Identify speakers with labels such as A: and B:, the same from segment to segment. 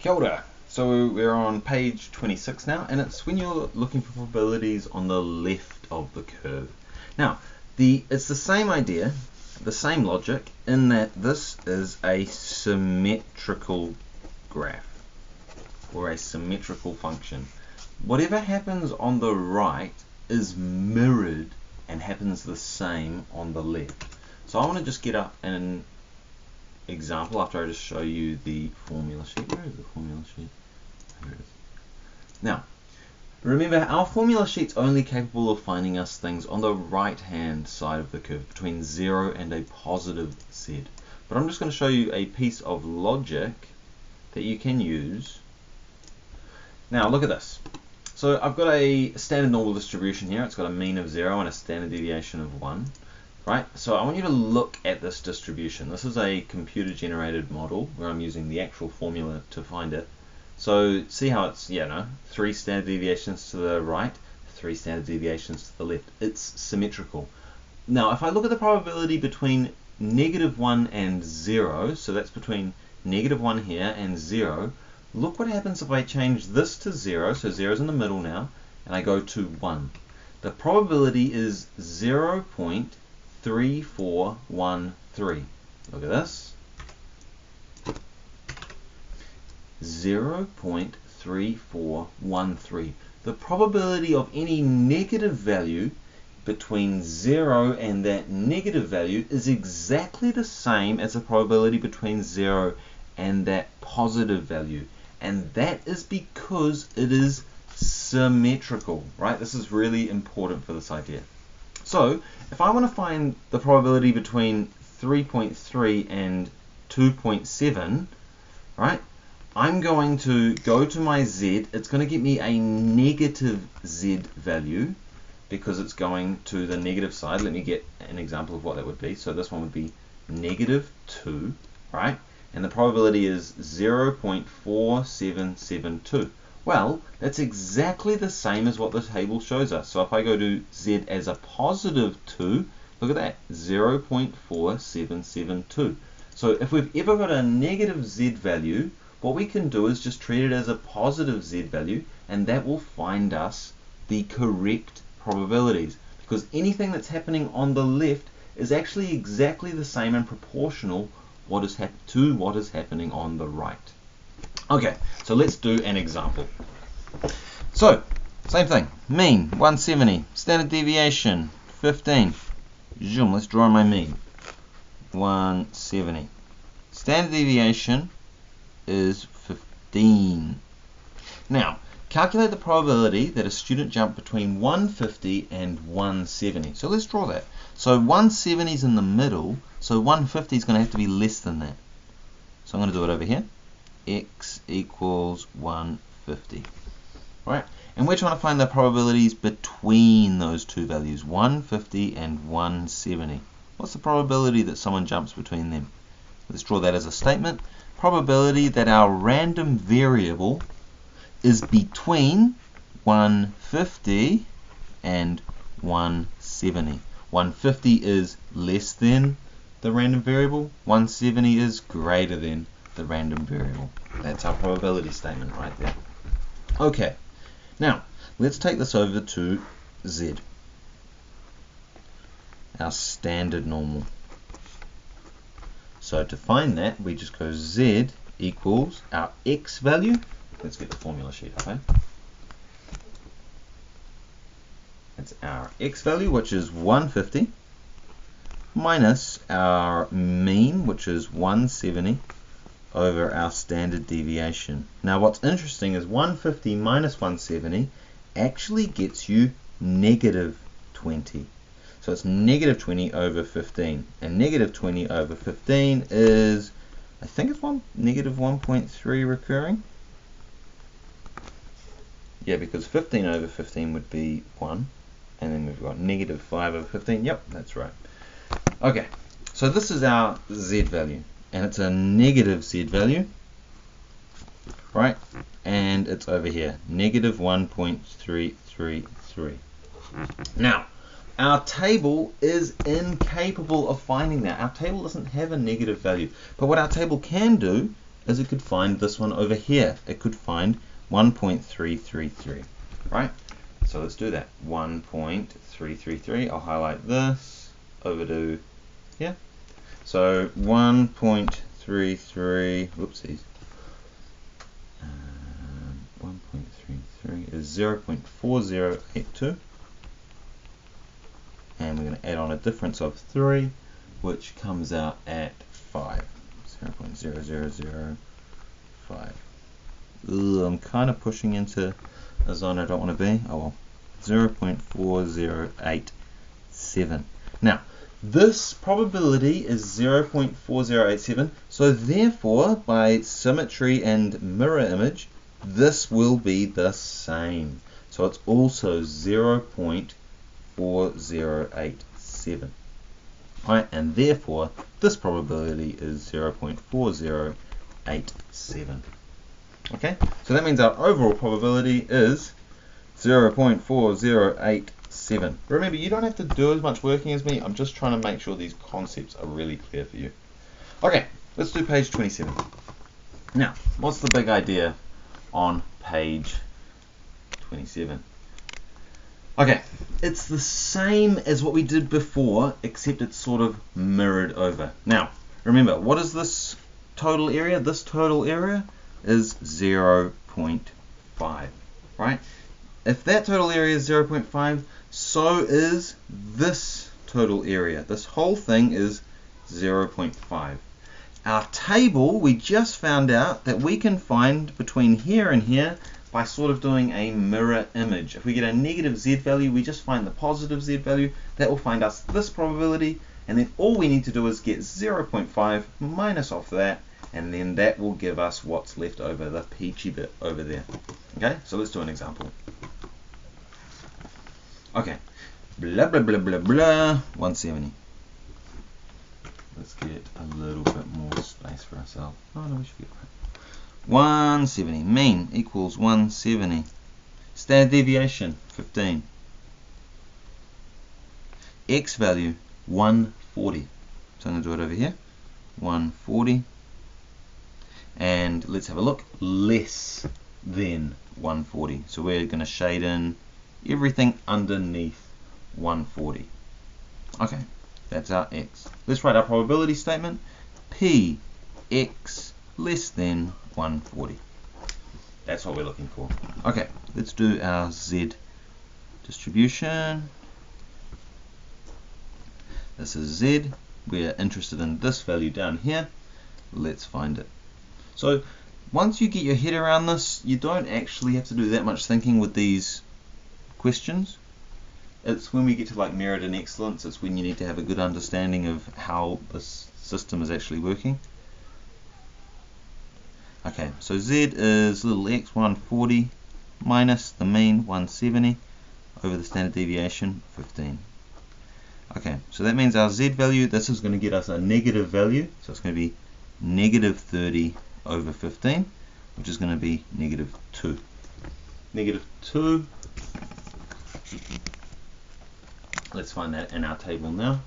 A: Kia ora. So we're on page 26 now, and it's when you're looking for probabilities on the left of the curve. Now, it's the same idea, the same logic, in that this is a symmetrical graph or a symmetrical function. Whatever happens on the right is mirrored and happens the same on the left. So I want to just get up an example after I just show you the formula sheet. Where is the formula sheet? Here it is. Now, remember, our formula sheet's only capable of finding us things on the right hand side of the curve between 0 and a positive z. But I'm just going to show you a piece of logic that you can use. Now look at this. So I've got a standard normal distribution here. It's got a mean of 0 and a standard deviation of 1. Right, so I want you to look at this distribution. This is a computer generated model where I'm using the actual formula to find it. So see how it's, 3 standard deviations to the right, 3 standard deviations to the left. It's symmetrical. Now if I look at the probability between -1 and 0, so that's between -1 here and 0, look what happens if I change this to 0, so 0 is in the middle now, and I go to 1. The probability is 0.3413. Look at this. 0.3413. The probability of any negative value between 0 and that negative value is exactly the same as the probability between 0 and that positive value. And that is because it is symmetrical, right? This is really important for this idea. So if I want to find the probability between 3.3 and 2.7, right, I'm going to go to my z. It's going to get me a negative z value because it's going to the negative side. Let me get an example of what that would be. So this one would be -2, right? And the probability is 0.4772. Well, that's exactly the same as what the table shows us. So if I go to z as a positive 2, look at that, 0.4772. So if we've ever got a negative z value, what we can do is just treat it as a positive z value, and that will find us the correct probabilities. Because anything that's happening on the left is actually exactly the same and proportional to what is happening on the right. Okay, so let's do an example. So, same thing. Mean, 170. Standard deviation, 15. Zoom, let's draw my mean. 170. Standard deviation is 15. Now, calculate the probability that a student jumped between 150 and 170. So let's draw that. So 170 is in the middle, so 150 is going to have to be less than that. So I'm going to do it over here. X equals 150. Right? And we're trying to find the probabilities between those two values, 150 and 170. What's the probability that someone jumps between them? Let's draw that as a statement. Probability that our random variable is between 150 and 170. 150 is less than the random variable. 170 is greater than the random variable. That's our probability statement right there. Okay, now let's take this over to z, our standard normal. So to find that, we just go z equals our x value. Let's get the formula sheet up, eh? It's our x value, which is 150, minus our mean, which is 170, over our standard deviation. Now what's interesting is 150 minus 170 actually gets you -20. So it's -20 over 15. And -20 over 15 is, I think it's -1.3 recurring. Yeah, because 15 over 15 would be 1. And then we've got -5 over 15. Yep, that's right. Okay, so this is our z value. And it's a negative z value, right? And it's over here, -1.333. Now, our table is incapable of finding that. Our table doesn't have a negative value. But what our table can do is it could find this one over here. It could find 1.333, right? So let's do that. 1.333. I'll highlight this over to here. So 1.33. Whoopsies. 1.33 is 0.4082. And we're going to add on a difference of 3, which comes out at 5. 0.0005. I'm kind of pushing into a zone I don't want to be. Oh well. 0.4087. Now, this probability is 0.4087, so therefore, by symmetry and mirror image, this will be the same. So it's also 0.4087. Right, and therefore this probability is 0.4087. Okay, so that means our overall probability is 0.4087. Remember, you don't have to do as much working as me. I'm just trying to make sure these concepts are really clear for you. Okay, let's do page 27. Now, what's the big idea on page 27? Okay, it's the same as what we did before, except it's sort of mirrored over. Now, remember, what is this total area? This total area is 0.5, right? If that total area is 0.5, so is this total area. This whole thing is 0.5. Our table, we just found out that we can find between here and here by sort of doing a mirror image. If we get a negative z value, we just find the positive z value. That will find us this probability, and then all we need to do is get 0.5 minus off that, and then that will give us what's left over, the peachy bit over there. Okay, so let's do an example. Okay, blah blah blah blah blah, 170. Let's get a little bit more space for ourselves. Oh no, we should get 170. Mean equals 170. Standard deviation 15. X value 140. So I'm going to do it over here. 140. And let's have a look. Less than 140. So we're going to shade in everything underneath 140. Okay, that's our X. Let's write our probability statement. P X less than 140. That's what we're looking for. Okay, let's do our Z distribution. This is Z. We're interested in this value down here. Let's find it. So once you get your head around this, you don't actually have to do that much thinking with these questions. It's when we get to like merit and excellence, it's when you need to have a good understanding of how this system is actually working. Okay, so Z is little x 140 minus the mean 170 over the standard deviation 15. Okay, so that means our Z value, this is going to get us a negative value, so it's going to be negative 30 over 15, which is going to be negative 2. Negative 2. Let's find that in our table now.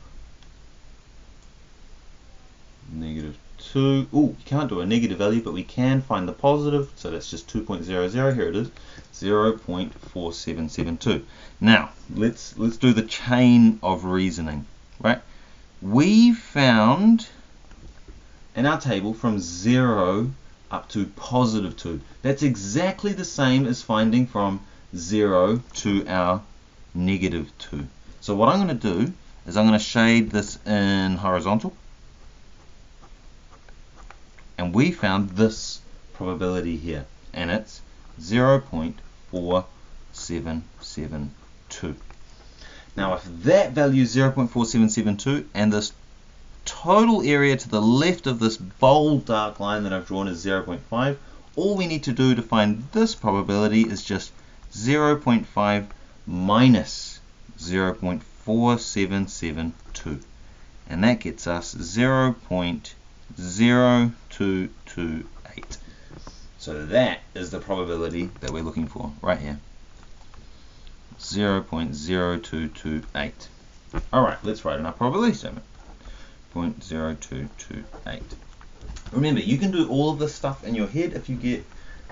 A: Negative 2. Oh, you can't do a negative value, but we can find the positive, so that's just 2.00. Here it is, 0.4772. Now, let's do the chain of reasoning, right? We found in our table from 0 up to positive 2. That's exactly the same as finding from 0 to our negative 2. So what I'm going to do is I'm going to shade this in horizontal. And we found this probability here, and it's 0.4772. Now if that value is 0.4772 and this total area to the left of this bold dark line that I've drawn is 0.5, all we need to do to find this probability is just 0.5 minus 0.4772, and that gets us 0.0228. So that is the probability that we're looking for right here. 0.0228. Alright, let's write in our probability statement. 0.0228. Remember, you can do all of this stuff in your head if you get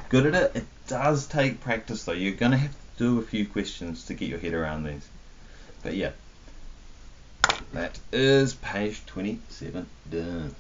A: good at it. It does take practice though. You're going to have to do a few questions to get your head around these. But yeah, that is page 27 done.